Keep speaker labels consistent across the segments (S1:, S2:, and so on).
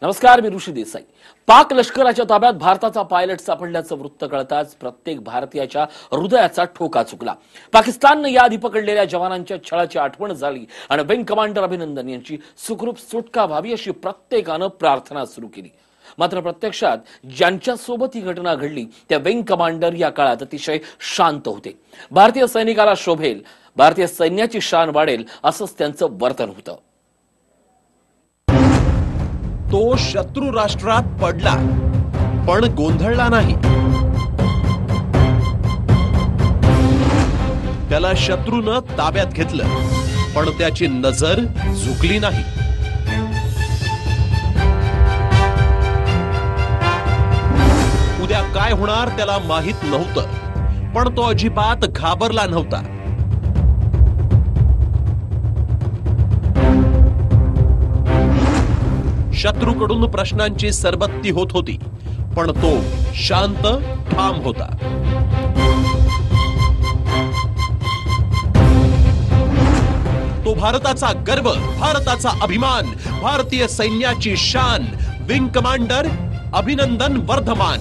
S1: नमस्कार, मी ऋषी देसाई. पाक लष्कराच्या ताब्यात भारताचा पायलट सापडल्याचं वृत्त कळताच प्रत्येक भारतीयाच्या हृदयाचा ठोका चुकला. पाकिस्तानने याआधी पकडलेल्या जवानांच्या छळाची आठवण झाली आणि विंग कमांडर अभिनंदन यांची सुखरूप सुटका व्हावी अशी प्रत्येकानं प्रार्थना सुरू केली. मात्र प्रत्यक्षात ज्यांच्यासोबत ही घटना घडली त्या विंग कमांडर या काळात अतिशय शांत होते. भारतीय सैनिकाला शोभेल, भारतीय सैन्याची शान वाढेल असंच त्यांचं वर्तन होतं.
S2: तो शत्रू राष्ट्रात पडला पण गोंधळला नाही. त्याला शत्रूनं ताब्यात घेतलं पण त्याची नजर झुकली नाही. उद्या काय होणार त्याला माहित नव्हतं, पण तो अजिबात घाबरला नव्हता. शत्रूकडून प्रश्नांची सरबत्ती होत होती, पण तो शांत ठाम होता. तो भारताचा गर्व, भारताचा अभिमान, भारतीय सैन्याची शान, विंग कमांडर अभिनंदन वर्धमान.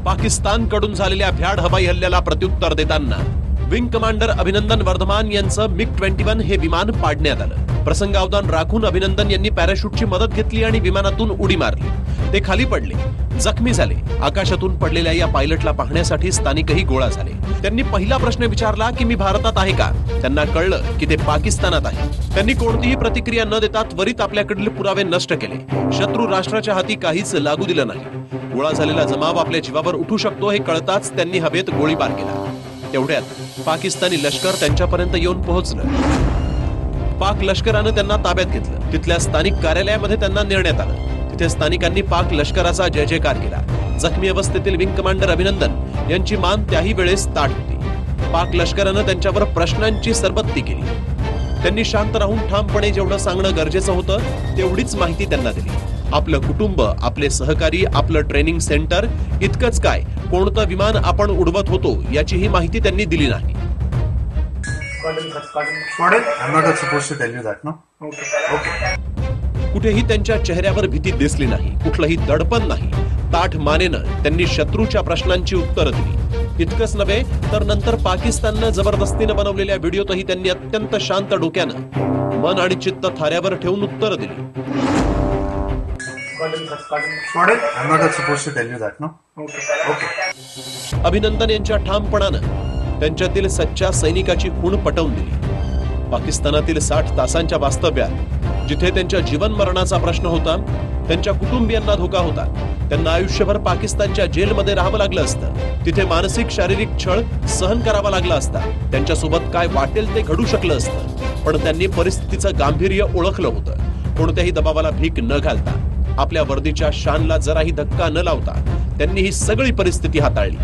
S2: पाकिस्तानकडून झालेल्या भ्याड हवाई हल्ल्याला प्रत्युत्तर देताना विंग कमांडर अभिनंदन वर्धमान यांचं MiG-21 हे विमान पाडण्यात आलं. प्रसंगावधान राखून अभिनंदन यांनी पॅराशूटची मदत घेतली आणि विमानातून उडी मारली. ते खाली पडले, जखमी झाले. आकाशातून पडलेल्या या पायलटला पाहण्यासाठी स्थानिकही गोळा झाले. त्यांनी पहिला प्रश्न विचारला की मी भारतात आहे का? त्यांना कळलं की ते पाकिस्तानात आहे. त्यांनी कोणतीही प्रतिक्रिया न देता त्वरित आपल्याकडील पुरावे नष्ट केले. शत्रू राष्ट्राच्या हाती काहीच लागू दिलं नाही. गोळा झालेला जमाव आपल्या जीवावर उठू शकतो हे कळताच त्यांनी हवेत गोळीबार केला. तेवढ्यात पाकिस्तानी लष्कर त्यांच्यापर्यंत येऊन पोहोचलं. पाक लष्करानं त्यांना ताब्यात घेतलं. तिथल्या स्थानिक कार्यालयामध्ये त्यांना नेण्यात आलं. तिथे स्थानिकांनी पाक लष्कराचा जय जयकार केला. जखमी अवस्थेतील विंग कमांडर अभिनंदन यांची मान त्याही वेळेस ताठ होती. पाक लष्करानं त्यांच्यावर प्रश्नांची सरबत्ती केली. त्यांनी शांत राहून ठामपणे जेवढं सांगणं गरजेचं होतं तेवढीच माहिती त्यांना दिली. आपलं कुटुंब, आपले सहकारी, आपलं ट्रेनिंग सेंटर, इतकंच काय कोणतं विमान आपण उडवत होतो याचीही माहिती त्यांनी दिली नाही. कुठेही त्यांच्या चेहऱ्यावर भीती दिसली नाही, कुठलंही दडपण नाही. ताठ मानेनं त्यांनी शत्रूच्या प्रश्नांची उत्तरं दिली. इतकंच नव्हे तर नंतर पाकिस्ताननं जबरदस्तीनं बनवलेल्या व्हिडिओतही त्यांनी अत्यंत शांत डोक्यानं मन आणि चित्त थाऱ्यावर ठेवून उत्तरं दिली. अभिनंदन यांच्या ठामपणानं त्यांच्यातील सच्च्या सैनिकाची खूण पटवून दिली. पाकिस्तानातील 60 तासांच्या वास्तव्यात जिथे त्यांच्या जीवन मरणाचा प्रश्न होता, त्यांच्या कुटुंबियांना धोका होता, त्यांना आयुष्यभर पाकिस्तानच्या जेलमध्ये राहावं लागलं असतं, तिथे मानसिक शारीरिक छळ सहन करावा लागला असता, त्यांच्यासोबत काय वाटेल ते घडू शकलं असतं, पण त्यांनी परिस्थितीचं गांभीर्य ओळखलं होतं. कोणत्याही दबावाला भीक न घालता, आपल्या वर्दीच्या शानला जराही धक्का न लावता त्यांनी ही सगळी परिस्थिती हाताळली.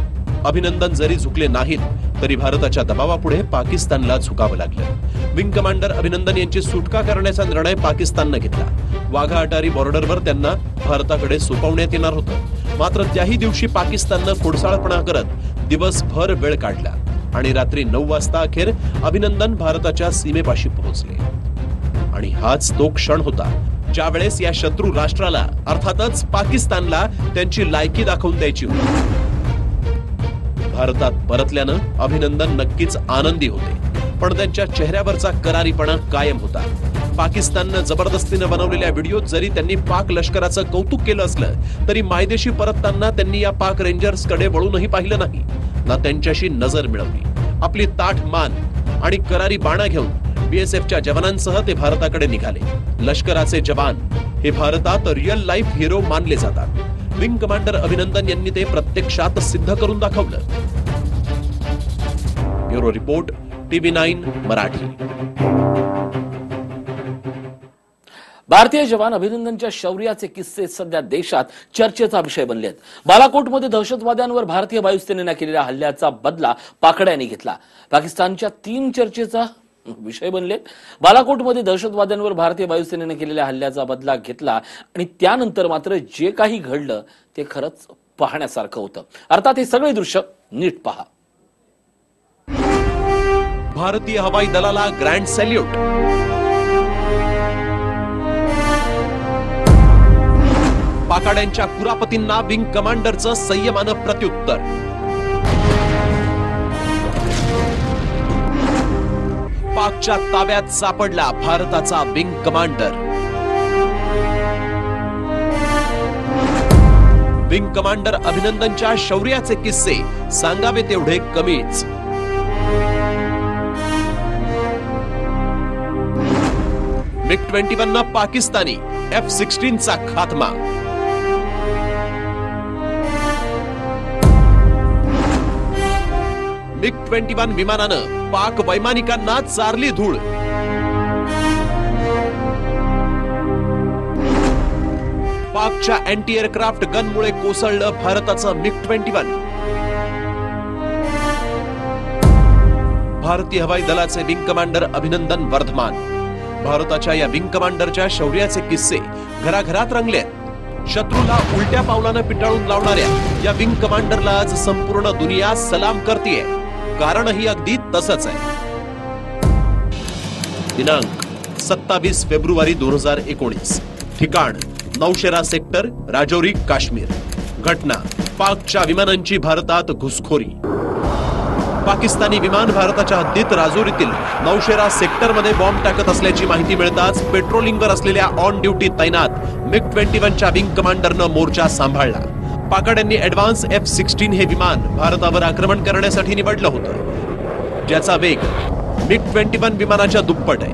S2: अभिनंदन जरी झुकले नाहीत तरी भारताच्या दबावापुढे पाकिस्तानला झुकावं लागलं. विंग कमांडर अभिनंदन यांची सुटका करण्याचा निर्णय पाकिस्ताननं घेतला. वाघा अटारी बॉर्डरवर त्यांना भारताकडे सोपवण्यात येणार होतं. मात्र त्याही दिवशी पाकिस्ताननं खोडसाळपणा करत दिवसभर वेळ काढला आणि रात्री 9 वाजता अखेर अभिनंदन भारताच्या सीमेपाशी पोहोचले. आणि हाच तो क्षण होता ज्या वेळेस या शत्रू राष्ट्राला, अर्थातच पाकिस्तानला, त्यांची लायकी दाखवून द्यायची होती. भारतात परतल्यानं अभिनंदन नक्कीच आनंदी होते, पण त्यांच्या चेहऱ्यावरचा करारीपणा कायम होता. पाकिस्ताननं जबरदस्तीनं बनवलेल्या व्हिडिओत जरी त्यांनी पाक लष्कराचं कौतुक केलं असलं तरी मायदेशी परतताना त्यांनी या पाक रेंजर्सकडे वळूनही पाहिलं नाही, ना त्यांच्याशी नजर मिळवली. आपली ताठ मान आणि करारी बाणा घेऊन BSFच्या जवानांसह ते भारताकडे निघाले. लष्कराचे जवान हे भारतात रिअल लाईफ हिरो मानले जातात. विंग कमांडर अभिनंदन यांनी ते प्रत्यक्षात सिद्ध करून दाखवलं. Bureau report, TV9 Marathi.
S1: भारतीय जवान अभिनंदनच्या शौर्याचे किस्से सध्या देशात चर्चेचा विषय बनले आहेत. बालाकोटमध्ये दहशतवाद्यांवर भारतीय वायुसेनेने केलेल्या हल्ल्याचा बदला पाकड्यांनी घेतला. पाकिस्तानच्या 3 चर्चेचा विषय बनले. बालाकोटमध्ये दहशतवाद्यांवर भारतीय वायुसेनेने केलेल्या हल्ल्याचा बदला घेतला आणि त्यानंतर मात्र जे काही घडलं ते खरंच पाहण्यासारखं होतं. अर्थात हे सगळे दृश्य नीट पहा.
S2: भारतीय हवाई दलाला ग्रँड सॅल्यूट. पाकाड्यांच्या कुरापतींना विंग कमांडरचं संयमानं प्रत्युत्तर. पाकच्या ताब्यात सापडला भारताचा विंग कमांडर. विंग कमांडर अभिनंदनच्या शौर्याचे किस्से सांगावे तेवढे कमीच. MiG-21 पाकिस्तानी F-16 चा खात्मा. MiG-21 विमानानं पाक वैमानिकांना चारली धूळ. पाकच्या अँटी एअरक्राफ्ट गनमुळे कोसळलं भारताचं MiG-21. भारतीय हवाई दलाचे विंग कमांडर अभिनंदन वर्धमान. भारताच्या या विंग कमांडरच्या शौर्याचे किस्से घराघरात रंगलेत. शत्रूला उलट्या पावलानं पिटाळून लावणाऱ्या या विंग कमांडरला आज संपूर्ण दुनिया सलाम करतेय. कारणही अगदी तसंच आहे. दिनांक 27 फेब्रुवारी 2019. ठिकाण नौशेरा सेक्टर, राजौरी, काश्मीर. घटना पाकच्या विमानांची भारतात घुसखोरी. पाकिस्तानी विमान भारताच्या हद्दीत राजौरीतील नौशेरा सेक्टरमध्ये बॉम्ब टाकत असल्याची माहिती मिळताच पेट्रोलिंगवर असलेल्या ऑन ड्युटी तैनात MiG-21च्या विंग कमांडरनं मोर्चा सांभाळला. पाकाड्यांनी ऍडव्हान्स F-16 हे विमान भारतावर आक्रमण करण्यासाठी निवडलं होतं, ज्याचा वेग MiG-21 विमानाच्या दुप्पट आहे.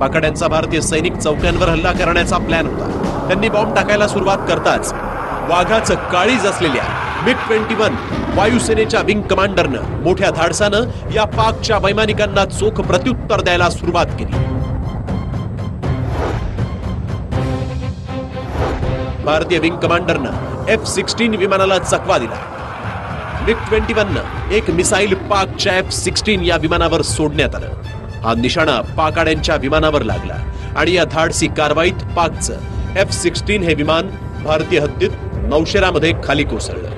S2: पाकाड्यांचा भारतीय सैनिक चौक्यांवर हल्ला करण्याचा प्लॅन होता. त्यांनी बॉम्ब टाकायला सुरुवात करताच वाघाचं काळीज असलेल्या MiG-21 वायुसेनेच्या विंग कमांडरनं मोठ्या धाडसानं या पाकच्या वैमानिकांना चोख प्रत्युत्तर द्यायला सुरुवात केली. भारतीय विंग कमांडरनं F-16 विमानाला चकवा दिला. MiG-21नं एक मिसाईल पाकच्या F-16 या विमानावर सोडण्यात आलं. हा निशाणा पाकाड्यांच्या विमानावर लागला आणि या धाडसी कारवाईत पाकचं F-16 हे विमान भारतीय हद्दीत नौशेरामध्ये खाली कोसळलं.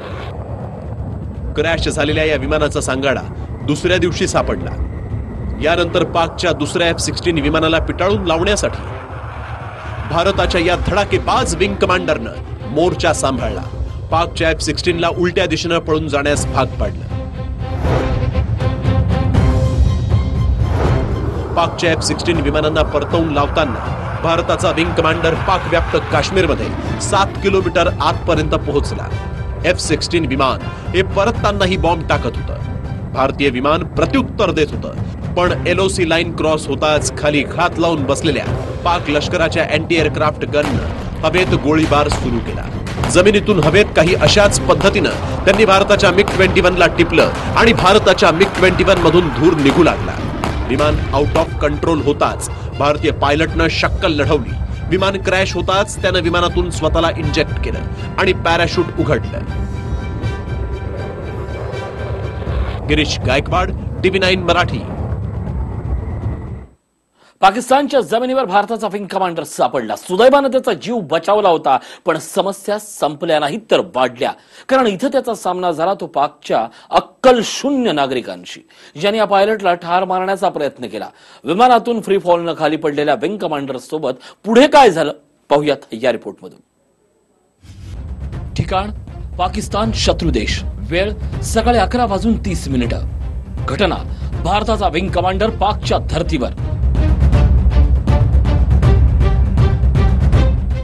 S2: क्रॅश झालेल्या या विमानाचा सांगाडा दुसऱ्या दिवशी सापडला. यानंतर पाकच्या दुसऱ्या F-16 विमानाला पिटाळून लावण्यासाठी भारताच्या या धडाकेबाज विंग कमांडरनं मोर्चा सांभाळला. पाकच्या F-16 ला उलट्या दिशेनं पळून जाण्यास भाग पाडलं. पाकच्या F-16 विमानांना परतवून लावताना भारताचा विंग कमांडर पाक व्याप्त काश्मीरमध्ये 7 किलोमीटर आतपर्यंत पोहोचला. F-16 विमान हे परततानाही बॉम्ब टाकत होतं. भारतीय विमान प्रत्युत्तर देत होतं, पण LOC लाईन क्रॉस होताच खाली घात लावून बसलेल्या पाक लष्कराच्या अँटी एअरक्राफ्ट गननं हवेत गोळीबार सुरू केला. जमिनीतून हवेत काही अशाच पद्धतीनं त्यांनी भारताच्या MiG-21 ला टिपलं आणि भारताच्या MiG-21 मधून धूर निघू लागला. विमान आउट ऑफ कंट्रोल होताच भारतीय पायलटनं शक्कल लढवली. विमान क्रॅश होताच त्यानं विमानातून स्वतःला इंजेक्ट केलं आणि पॅराशूट उघडलं. गिरीश गायकवाड, TV9 मराठी.
S1: पाकिस्तानच्या जमिनीवर भारताचा विंग कमांडर सापडला. सुदैवानं त्याचा जीव बचावला होता, पण समस्या संपल्या नाहीत तर वाढल्या. कारण इथं त्याचा सामना झाला तो पाकच्या अक्कल शून्य नागरिकांशी, ज्यांनी या पायलटला ठार मारण्याचा प्रयत्न केला. विमानातून फ्री फॉलनं खाली पडलेल्या विंग कमांडर सोबत पुढे काय झालं पाहूयात या रिपोर्टमधून. ठिकाण पाकिस्तान, शत्रू देश. वेळ सकाळी 11:30. घटना भारताचा विंग कमांडर पाकच्या धर्तीवर.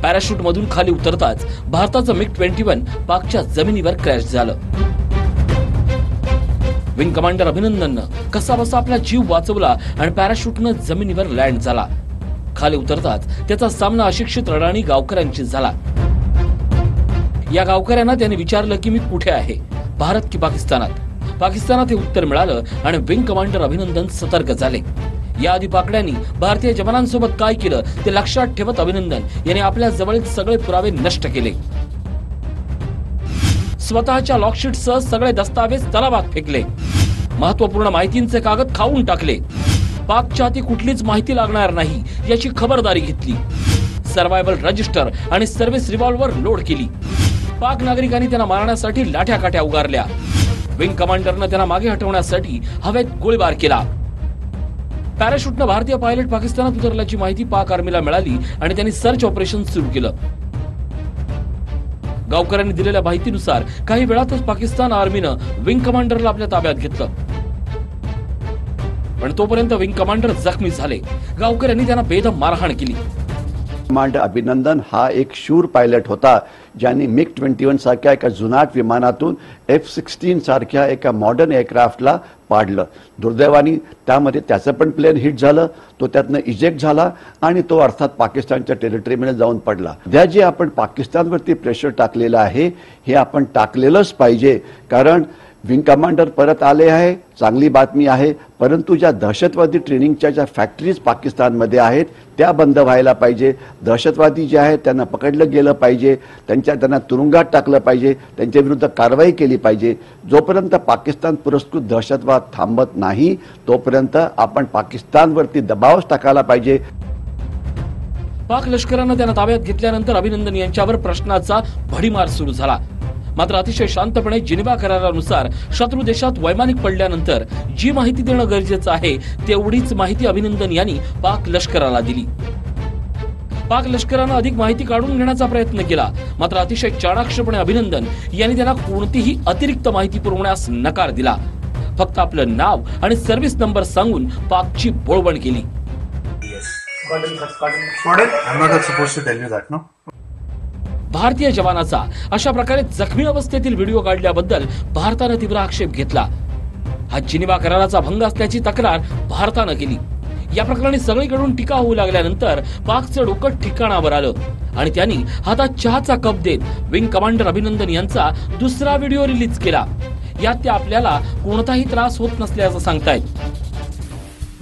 S1: पॅराशूट मधून खाली उतरताच भारताचं MiG-21 पाकच्या जमिनीवर क्रॅश झालं. विंग कमांडर अभिनंदननं कसाबसा आपला जीव वाचवला आणि पॅराशूटनं जमिनीवर लँड झाला. खाली उतरताच त्याचा सामना अशिक्षित रडाणी गावकऱ्यांशी झाला. या गावकऱ्यांना त्याने विचारलं की मी कुठे आहे, भारत की पाकिस्तानात. पाकिस्तानात हे उत्तर मिळालं आणि विंग कमांडर अभिनंदन सतर्क झाले. याआधी पाकड्यांनी भारतीय जवानांसोबत काय केलं ते लक्षात ठेवत अभिनंदन यांनी आपल्या जवळील सगळे पुरावे नष्ट केले. स्वतःच्या लॉकशीटसह सगळे दस्तावेज तलावात फेकले. महत्वपूर्ण माहितींचे कागद खाऊन टाकले. पाकच्या हाती कुठलीच माहिती लागणार नाही याची खबरदारी घेतली. सर्व्हायव्हल रजिस्टर आणि सर्व्हिस रिव्हॉल्वर लोड केली. पाक नागरिकांनी त्यांना मारण्यासाठी लाठ्या काठ्या उगारल्या. विंग कमांडरनं त्यांना मागे हटवण्यासाठी हवेत गोळीबार केला. पॅराशूटनं भारतीय पायलट पाकिस्तानात उतरल्याची माहिती पाक आर्मीला मिळाली आणि त्यांनी सर्च ऑपरेशन सुरू केलं. गावकऱ्यांनी दिलेल्या माहितीनुसार काही वेळातच पाकिस्तान आर्मीनं विंग कमांडरला आपल्या ताब्यात घेतलं. पण तोपर्यंत विंग कमांडर जखमी झाले. गावकऱ्यांनी त्यांना बेदम मारहाण केली.
S3: कमांडर अभिनंदन हा एक शूर पायलट होता, ज्यांनी MiG-21 सारख्या एका जुनाट विमानातून F-16 सारख्या एका मॉडर्न एअरक्राफ्टला पाडलं. दुर्दैवाने त्यामध्ये त्याचं पण प्लेन हिट झालं, तो त्यातनं इजेक्ट झाला आणि तो अर्थात पाकिस्तानच्या टेरिटरीमध्ये जाऊन पडला. सध्या जे आपण पाकिस्तानवरती प्रेशर टाकलेलं आहे हे आपण टाकलेलंच पाहिजे, कारण विंग कमांडर परत आले आहे, चांगली बातमी आहे. परंतु ज्या दहशतवादी ट्रेनिंगच्या ज्या फॅक्टरीज पाकिस्तानमध्ये आहेत त्या बंद व्हायला पाहिजे. दहशतवादी जे आहेत त्यांना पकडलं गेलं पाहिजे, त्यांना तुरुंगात टाकलं पाहिजे, त्यांच्या विरुद्ध कारवाई केली पाहिजे. जोपर्यंत पाकिस्तान पुरस्कृत दहशतवाद थांबत नाही तोपर्यंत आपण पाकिस्तानवरती दबावच टाकायला पाहिजे.
S1: पाक लष्करानं त्यांना ताब्यात घेतल्यानंतर अभिनंदन यांच्यावर प्रश्नाचा भडीमार सुरू झाला. मात्र अतिशय शांतपणे जिनिव्हा करारानुसार शत्रू देशात वैमानिक पडल्यानंतर जी माहिती देणं गरजेचं आहे तेवढीच माहिती अभिनंदन यांनी पाक लष्कराला दिली. पाक लष्करानं अधिक माहिती काढून घेण्याचा प्रयत्न केला. मात्र अतिशय चाणाक्षपणे अभिनंदन यांनी त्यांना कोणतीही अतिरिक्त माहिती पुरवण्यास नकार दिला. फक्त आपलं नाव आणि सर्व्हिस नंबर सांगून पाकची बोळवण केली. भारतीय जवानाचा अशा प्रकारे जखमी अवस्थेतील व्हिडिओ काढल्याबद्दल भारतानं तीव्र आक्षेप घेतला. हा जिनिव्हा कराराचा भंग असल्याची तक्रार भारतानं केली. या प्रकरणी सगळीकडून टीका होऊ लागल्यानंतर पाकचं डोकं ठिकाणावर आलं आणि त्यांनी हातात चहाचा कप देत विंग कमांडर अभिनंदन यांचा दुसरा व्हिडिओ रिलीज केला. यात ते आपल्याला कोणताही त्रास होत नसल्याचं सांगतायत.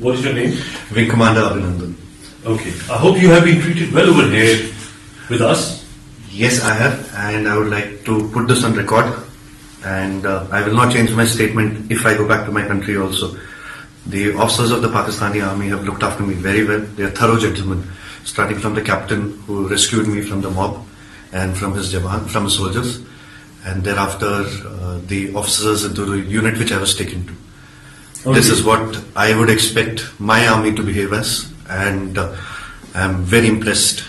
S4: What is your name?
S5: Wing Commander Abhinandan.
S4: Okay. I hope you have been treated well over here with us.
S5: Yes, I have, and I would like to put this on record, and I will not change my statement if I go back to my country also. The officers of the Pakistani army have looked after me very well. They are thorough gentlemen, starting from the captain who rescued me from the mob and from his soldiers, and thereafter the officers into the unit which I was taken to. Okay. This is what I would expect my army to behave as, and I am very impressed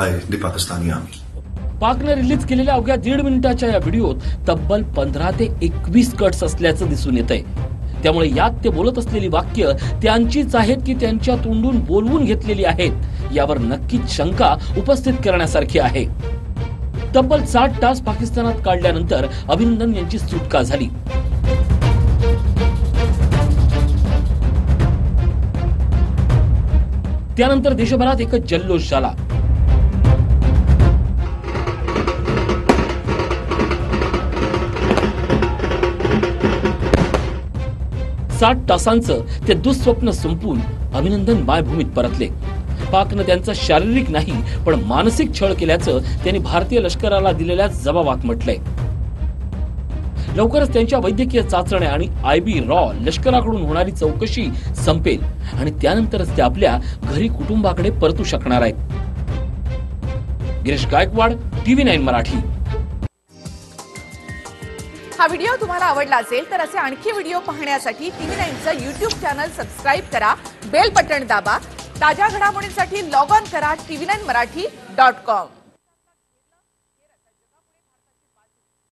S5: by the Pakistani army.
S1: पाकने release केलेल्या अवघ्या 1.5 मिनिटाच्या या व्हिडिओत तब्बल 15 ते 21 cuts असल्याचं दिसून येतंय. त्यामुळे यात ते बोलत असलेली वाक्य त्यांचीच आहेत की त्यांच्या तोंडून बोलवून घेतलेली आहेत यावर नक्कीच शंका उपस्थित करण्यासारखी आहे. तब्बल 60 तास पाकिस्तानात काढल्यानंतर अभिनंदन यांची सुटका झाली. त्यानंतर देशभरात एकच जल्लोष झाला. 60 तासांचं ते दुःस्वप्न संपून अभिनंदन मायभूमीत परतले. पाकनं त्यांचा शारीरिक नाही पण मानसिक छळ केल्याचं त्यांनी भारतीय लष्कराला दिलेल्या जबाबात म्हटलंय. लवकरच त्यांच्या वैद्यकीय चाचण्या आणि IB रॉ लष्कराकडून होणारी चौकशी संपेल आणि त्यानंतरच ते आपल्या घरी कुटुंबाकडे परतू शकणार आहेत. गिरीश गायकवाड, TV9 मराठी.
S6: हा व्हिडिओ तुम्हाला आवडला असेल तर असे आणखी व्हिडिओ पाहण्यासाठी TV9चं YouTube चॅनल सबस्क्राइब करा, बेल बटन दाबा. ताज्या घडामोडींसाठी लॉग ऑन करा tv9marathi.com.